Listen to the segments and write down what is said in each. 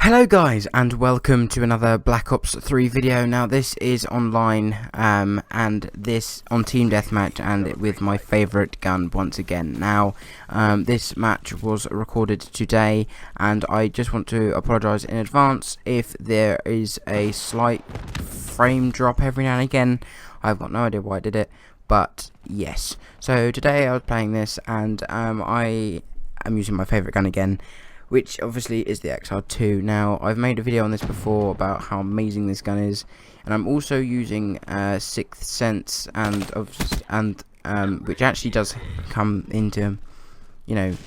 Hello guys, and welcome to another Black Ops 3 video. Now this is online, and this on Team Deathmatch, and with my favourite gun once again. Now, this match was recorded today, and I just want to apologise in advance if there is a slight frame drop every now and again. I've got no idea why I did it, but yes. So today I was playing this, and I am using my favourite gun again, which obviously is the XR2. Now, I've made a video on this before about how amazing this gun is, and I'm also using Sixth Sense, and which actually does come into,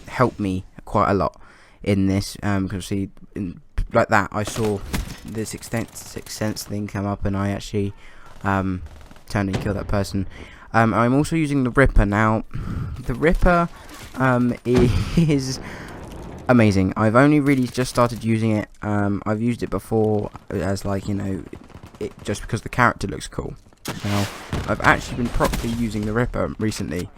help me quite a lot in this, because see, like that, I saw the Sixth Sense thing come up, and I actually turned and killed that person. I'm also using the Ripper. Now, the Ripper is amazing. I've only really just started using it. I've used it before as just because the character looks cool. Now I've actually been properly using the Ripper recently,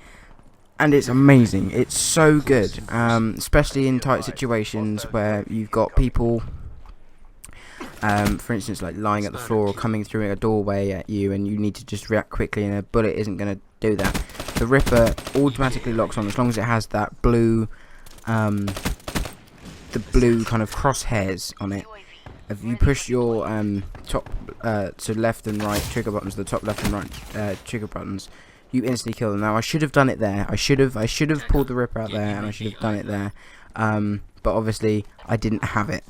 and it's amazing. It's so good, especially in tight situations where you've got people, for instance, like lying at the floor or coming through a doorway at you, and you need to just react quickly, and a bullet isn't going to do that. The Ripper automatically locks on as long as it has that blue the blue kind of crosshairs on it. If you push your top to left and right trigger buttons, the top left and right trigger buttons, you instantly kill them. Now I should have done it there. I should have pulled the Ripper out there, and I should have done it there. But obviously I didn't have it.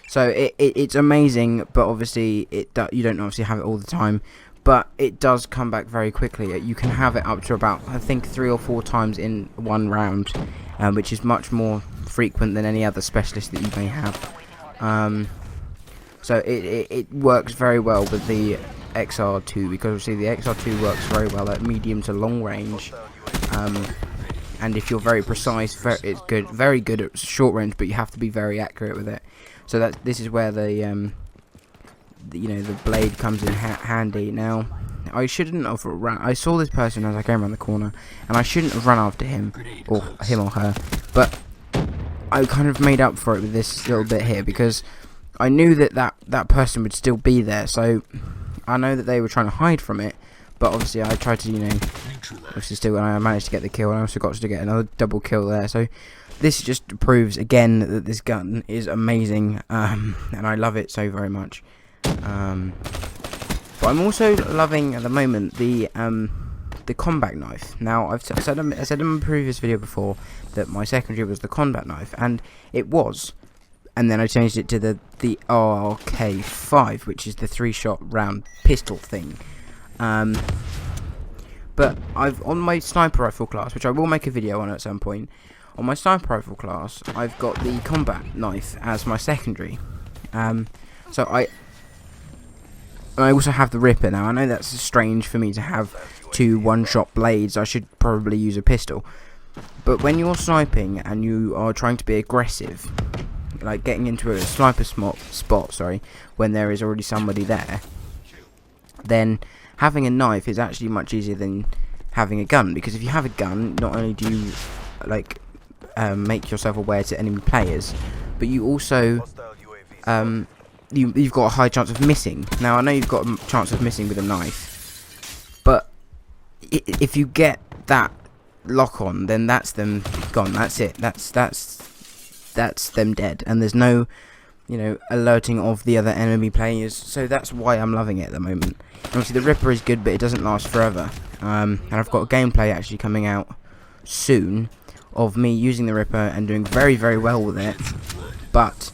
So it's amazing, but obviously you don't obviously have it all the time. But it does come back very quickly. You can have it up to about, I think, 3 or 4 times in one round, which is much more frequent than any other specialist that you may have. So it works very well with the XR2, because obviously the XR2 works very well at medium to long range. And if you're very precise, it's good, very good at short range, but you have to be very accurate with it. So this is where the blade comes in handy. Now, I shouldn't have run. I saw this person as I came around the corner, and I shouldn't have run after him or her, but I kind of made up for it with this little bit here, because I knew that person would still be there. So I know that they were trying to hide from it, but obviously I tried to, obviously still, and I managed to get the kill, and I also got to get another double kill there. So this just proves again that this gun is amazing, and I love it so very much. But I'm also loving at the moment the combat knife. Now I said in my previous video before that my secondary was the combat knife, and it was, and then I changed it to the RK5, which is the 3-shot round pistol thing. But I've, on my sniper rifle class, which I will make a video on at some point, on my sniper rifle class, I've got the combat knife as my secondary. So I also have the Ripper. Now I know that's strange for me to have 2 one-shot blades. I should probably use a pistol. But when you're sniping and you are trying to be aggressive, like getting into a sniper spot, when there is already somebody there, then having a knife is actually much easier than having a gun. Because if you have a gun, not only do you make yourself aware to enemy players, but you also you've got a high chance of missing. Now I know you've got a chance of missing with a knife, but if you get that lock on, then that's them gone. That's it. That's them dead, and there's no alerting of the other enemy players. So that's why I'm loving it at the moment. And obviously the Ripper is good, but it doesn't last forever. And I've got a gameplay actually coming out soon of me using the Ripper and doing very, very well with it, but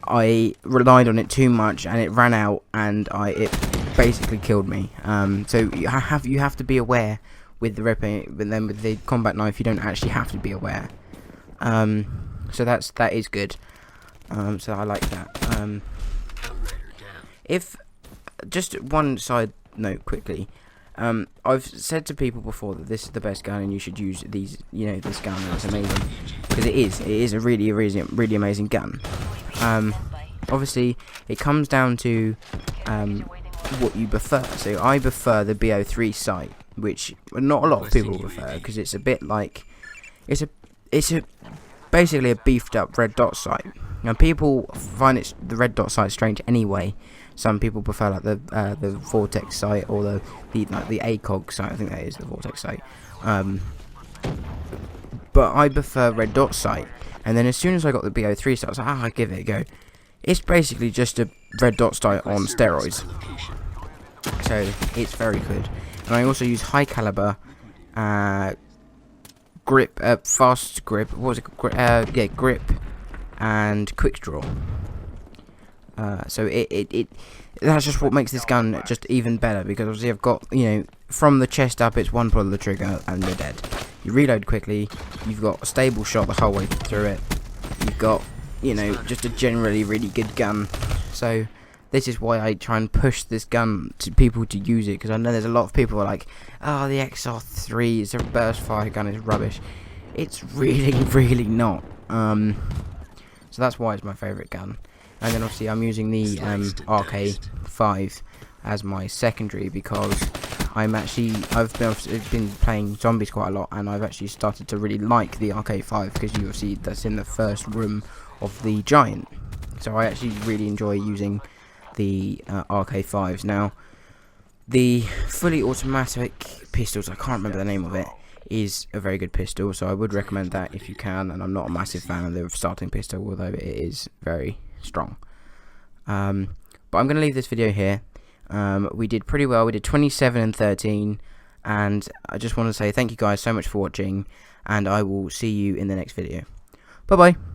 I relied on it too much, and it ran out, and it basically killed me. So you have to be aware with the Ripper, but then with the combat knife you don't actually have to be aware. So that is good. So I like that. If just one side note quickly, I've said to people before that this is the best gun and you should use these. This gun is amazing, because it is a really amazing gun. Obviously it comes down to what you prefer. So I prefer the BO3 sight, which not a lot of people prefer, because it's a bit like it's a basically a beefed up red dot sight. Now people find the red dot sight strange anyway. Some people prefer like the vortex sight or the ACOG sight. I think that is the vortex sight. But I prefer red dot sight. And then as soon as I got the BO3 sight, I was like, I give it a go. It's basically just a red dot sight on steroids. So it's very good. And I also use high caliber, grip, fast grip. What was it? Yeah, grip and quick draw. So that's just what makes this gun just even better, because obviously I've got, you know, from the chest up it's one pull of the trigger and you're dead. You reload quickly, you've got a stable shot the whole way through it, you've got, you know, just a generally really good gun. So this is why I try and push this gun to people to use it, because I know there's a lot of people who are like, oh, the XR3 is a burst fire gun, is rubbish. It's really not. So that's why it's my favourite gun. And then obviously I'm using the RK5 as my secondary, because I've been playing zombies quite a lot, and I've actually started to really like the RK5, because you see that's in the first room of the giant. So I actually really enjoy using the RK5s. Now the fully automatic pistols, I can't remember the name of it, is a very good pistol, so I would recommend that if you can. And I'm not a massive fan of the starting pistol, although it is very strong. But I'm going to leave this video here. We did pretty well. We did 27 and 13, and I just want to say thank you guys so much for watching, and I will see you in the next video. Bye bye.